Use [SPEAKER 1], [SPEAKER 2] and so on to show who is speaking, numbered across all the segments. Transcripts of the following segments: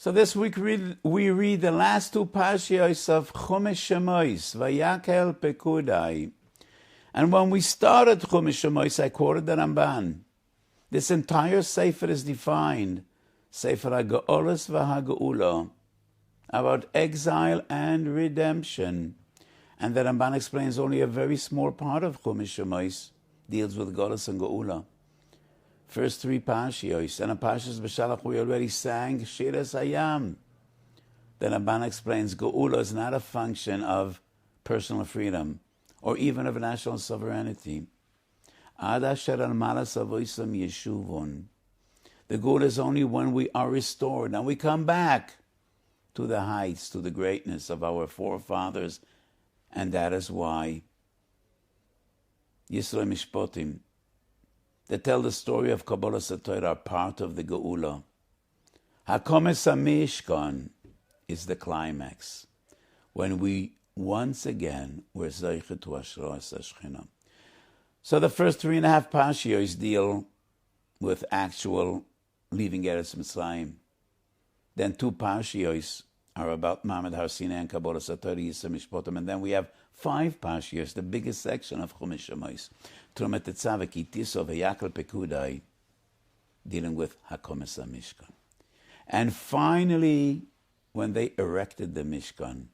[SPEAKER 1] So this week we read the last two parashiyos of Chumash Shemos, Vayakhel, Pekudei. And when we started Chumash Shemos, I quoted the Ramban. This entire Sefer is defined, Sefer HaGeolos v'HaGeula, about exile and redemption. And the Ramban explains only a very small part of Chumash Shemos deals with Geolos and Geula. First three parashiyos, and in Parashas B'Shalach we already sang Shiras Hayam. The Ramban explains Geula is not a function of personal freedom or even of national sovereignty. Ad asher al malas avoisam yeshuvon. The Geula is only when we are restored and we come back to the heights, to the greatness of our forefathers, and that is why Yisro Mishpotim that tell the story of Kabbalah Satorah are part of the Geula. Hakomes HaMishkan is the climax, when we once again were Zeiche to Ashras HaShechina. So the first 3.5 parashiyos deal with actual leaving Eretz Mitzrayim. Then 2 parashiyos are about Ma'amad Har Sinai and Kabbalah Satorah, Yisro Mishpotim, and then we have 5 parashiyos, the biggest section of Chumash Shemos, Trumat Tetzaveh, Kitiso, Vayakhel, Pekudei, dealing with Hakomes HaMishkan. And finally, when they erected the Mishkan,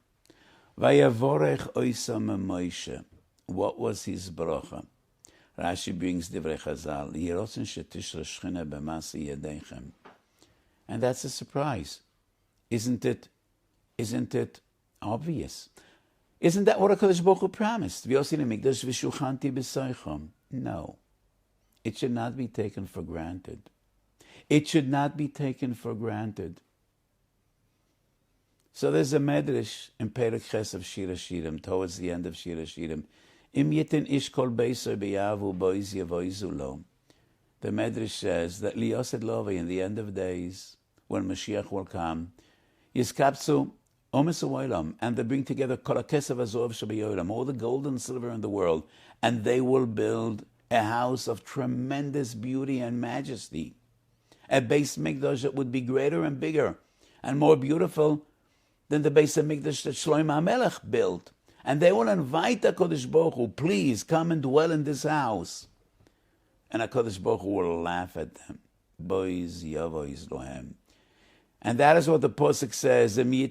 [SPEAKER 1] Vayavorech Oisam Moshe, what was his bracha? Rashi brings Divrei Chazal, Yerotzen Shetishra Shechina B'masi Yedeichem. And that's a surprise. Isn't it obvious? Isn't that what HaKadosh Baruch Hu promised? No. It should not be taken for granted. It should not be taken for granted. So there's a medrash in Perek Ches of Shir HaShirim, towards the end of Shir HaShirim. Im yiten ish kol beiso beyavu boiz yavoizu lo. The medrash says that liyoset love in the end of days, when Mashiach will come, yiskapsu and they bring together all the gold and silver in the world, and they will build a house of tremendous beauty and majesty. A Beis Mikdash that would be greater and bigger and more beautiful than the Beis Mikdash that Shlomo HaMelech built. And they will invite HaKadosh Baruch Hu, please come and dwell in this house. And HaKadosh Baruch Hu will laugh at them. Boiz yavoiz lohem. And that is what the Pasuk says, and the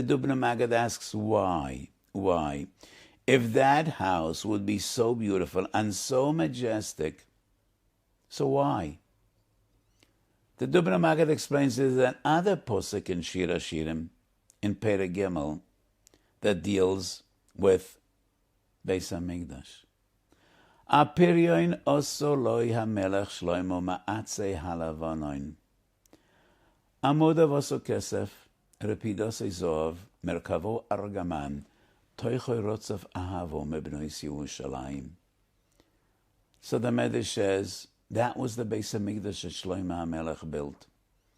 [SPEAKER 1] Dubna Maggid asks, why? Why? If that house would be so beautiful and so majestic, so why? The Dubna Maggid explains there's another Pasuk in Shir HaShirim, in Perek Gimel, that deals with Beis HaMikdash. Apiryoin oso loi hamelech shloimo ma'atzei halavonoin. Amodav oso kesef, repidosei zov, merkavo argaman, toichoi rotzav ahavo mebnois Yerushalayim. So the Medrash says, that was the Beis HaMikdash that Shlomo HaMelech built.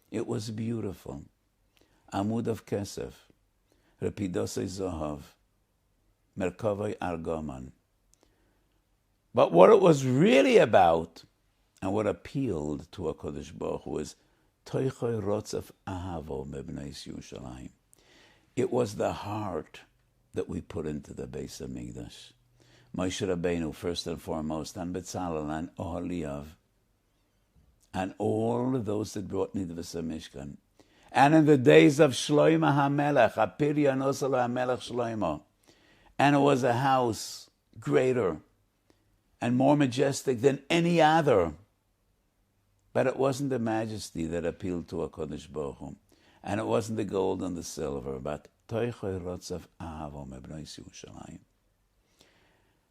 [SPEAKER 1] It was beautiful. Amud of kesef, repidosei zohav, merkavoi argaman. But what it was really about, and what appealed to HaKadosh Baruch Hu, was Toichoi Rotzef Ahavo Mebneis Yerushalayim. It was the heart that we put into the Beis HaMikdash. Moshe Rabbeinu, first and foremost, and Betzalel, and Oholiav, and all of those that brought Nidvus HaMishkan. And in the days of Shlomo HaMelech, Apirya Nosalo HaMelech Shlomo, and it was a house greater and more majestic than any other. But it wasn't the majesty that appealed to HaKadosh Baruch Hu. And it wasn't the gold and the silver, but Toichoi Rotzav Ahavo Mebnois Yerushalayim.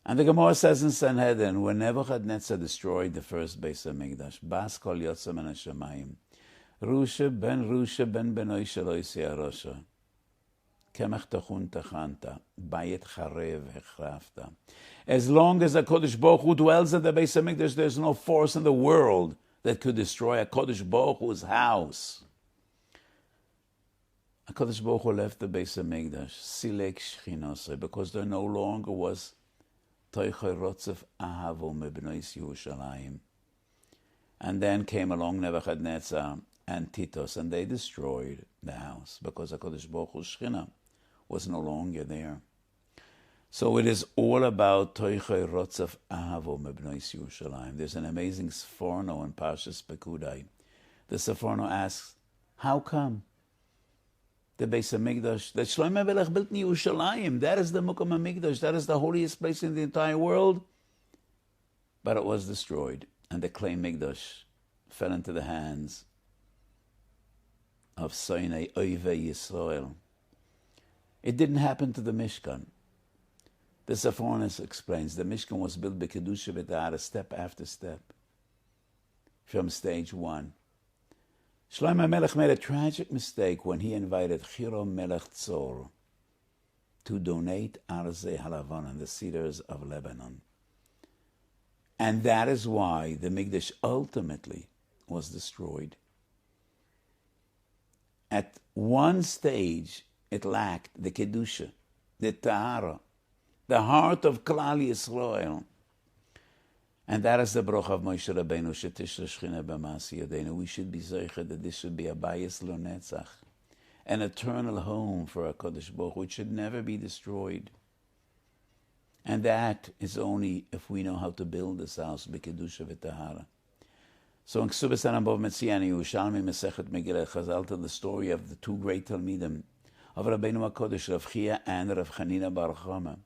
[SPEAKER 1] And the Gemara says in Sanhedrin, when Nebuchadnezzar destroyed the first Beis HaMikdash, Bas Kol Yotzam and Hashemayim, Rusha ben Benoi Shelo Yisei Arosha, Kemach Tachun Tachanta, Bayet Charev Hechrafta. As long as HaKadosh Baruch Hu dwells in the Beis HaMikdash, there's no force in the world that could destroy HaKadosh Baruch Hu's house. HaKadosh Baruch Hu left the Beis HaMikdash, Silek Shchinosei, because there no longer was Toichoi Rotzef Ahavo Mebnois Yerushalayim. And then came along Nebuchadnezzar and Titus, and they destroyed the house because HaKadosh Baruch Hu's Shechina was no longer there. So it is all about Toichei Rotzef Ahavo Mebnois Yerushalayim. There's an amazing Sforno in Parashat Pekudei. The Sforno asks, how come the Beis HaMikdash, that Shlomo Melech built in Yerushalayim, that is the Mukom HaMikdash, that is the holiest place in the entire world, but it was destroyed, and the clay Mikdash fell into the hands of Soinei Oivei Yisrael. It didn't happen to the Mishkan. The Sforno explains the Mishkan was built by Kedusha V'Tahara, step after step, from stage one. Shlomo Melech made a tragic mistake when he invited Chiro Melech Tzor to donate Arzei Halavan, the cedars of Lebanon. And that is why the Mikdash ultimately was destroyed. At one stage, it lacked the Kedusha, the Tahara, the heart of Klal Yisrael. And that is the broch of Moshe Rabbeinu, Shetishra Shechina B'Masi Yadeinu. We should be zeicher that this should be a bayis lo netzach, an eternal home for HaKadosh Baruch Hu, which should never be destroyed. And that is only if we know how to build this house, b'kedusha v'tahara. So in Ksubas Anambov Metziani, Yerushalmi Mesechet Megillah Chazal tell the story of the two great Talmidim, of Rabbeinu HaKodesh, Rav Chia and Rav Chanina Bar Chama,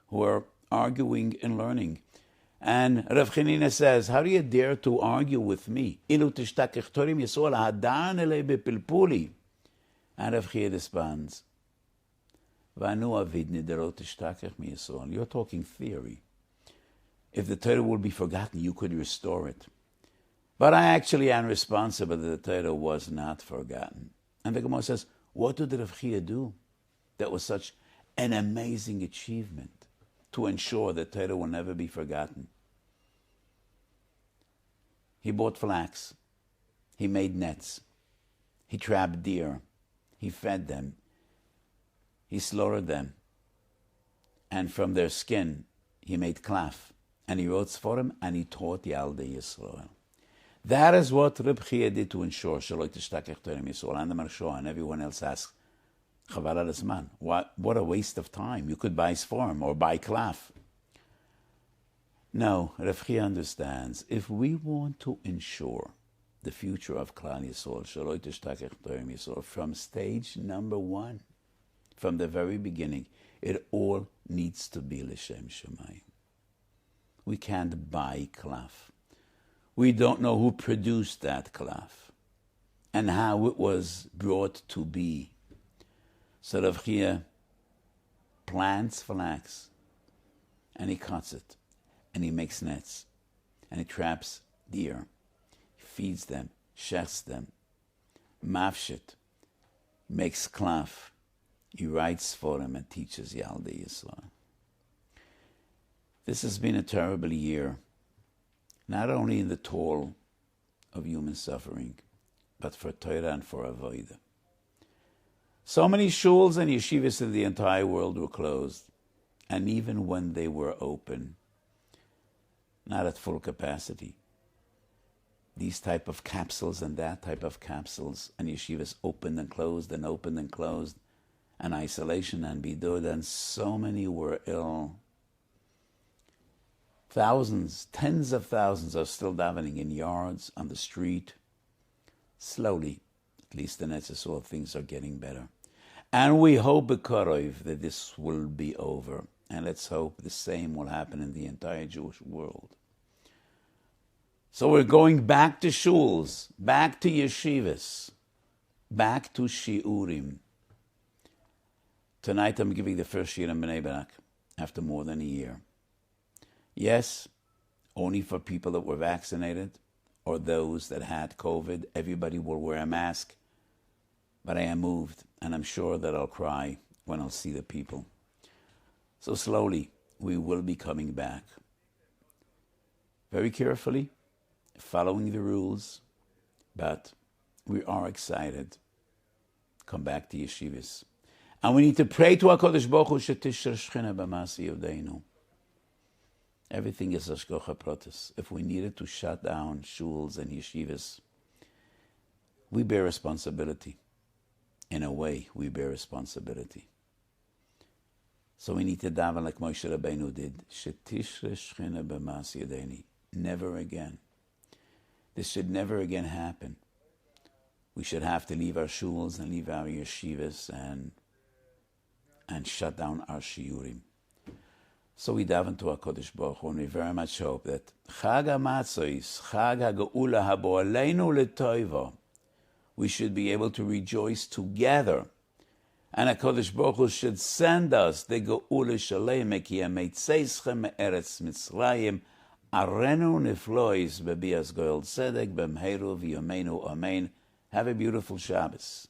[SPEAKER 1] who are arguing and learning. And Rav Chanina says, how do you dare to argue with me? Ilu tishtakech torim Yisrael hadan elei bepilpuli. And Rav Chia responds, Vanu avid niderot tishtakech mi Yisrael. You're talking theory. If the Torah will be forgotten, you could restore it. But I actually am responsible that the Torah was not forgotten. And the Gemara says, what did Rav Chia do that was such an amazing achievement to ensure that Torah will never be forgotten? He bought flax. He made nets. He trapped deer. He fed them. He slaughtered them. And from their skin, he made klaf. And he wrote Sforim, and he taught Yaldei Yisrael. That is what Reb Chia did to ensure Shaloi Tishtakech Torem Yisrael. And the Marsha and everyone else asks, Chavar al Zman, what a waste of time. You could buy Sforim or buy klaf. No, Reb Chia understands, if we want to ensure the future of Klal Yisrael, Shaloi Tishtakech Torem Yisrael, from stage number one, from the very beginning, it all needs to be L'Shem Shemayim. We can't buy klaf. We don't know who produced that klaf and how it was brought to be. So Rav Chia plants flax and he cuts it and he makes nets and he traps deer. He feeds them, shechts them, mafshit, makes klaf. He writes for them and teaches Yaldei Yisrael. This has been a terrible year, not only in the toll of human suffering, but for Torah and for Avodah. So many shuls and yeshivas in the entire world were closed, and even when they were open, not at full capacity. These type of capsules and that type of capsules, and yeshivas opened and closed and opened and closed, and isolation and bidud, and so many were ill. Thousands, tens of thousands are still davening in yards, on the street. Slowly, at least in Etzisol, things are getting better. And we hope Bekorov that this will be over. And let's hope the same will happen in the entire Jewish world. So we're going back to shuls, back to yeshivas, back to shiurim. Tonight I'm giving the first shir in Bnei Brak after more than a year. Yes, only for people that were vaccinated or those that had COVID. Everybody will wear a mask. But I am moved, and I'm sure that I'll cry when I'll see the people. So slowly, we will be coming back. Very carefully, following the rules, but we are excited. Come back to yeshivas. And we need to pray to HaKadosh Baruch Hu, Shetishra Shechina B'Masi Yodeinu. Everything is hashgacha pratis. If we needed to shut down shuls and yeshivas, we bear responsibility. In a way, we bear responsibility. So we need to daven like Moshe Rabbeinu did. Shetishre shchina b'mas yedeni. Never again. This should never again happen. We should have to leave our shuls and leave our yeshivas and shut down our shiurim. So we daven to HaKadosh Baruch Hu, and we very much hope that Chag HaMatzos, Chag HaGeula Habo Aleinu L'Toiva, we should be able to rejoice together. And HaKadosh Baruch Hu should send us the Geula Shalem Ki Ameitzeichem Me'eretz Mitzrayim Arenu Niflois Bebias Goel Tzedek B'mheru V'yomeinu Amen. Have a beautiful Shabbos.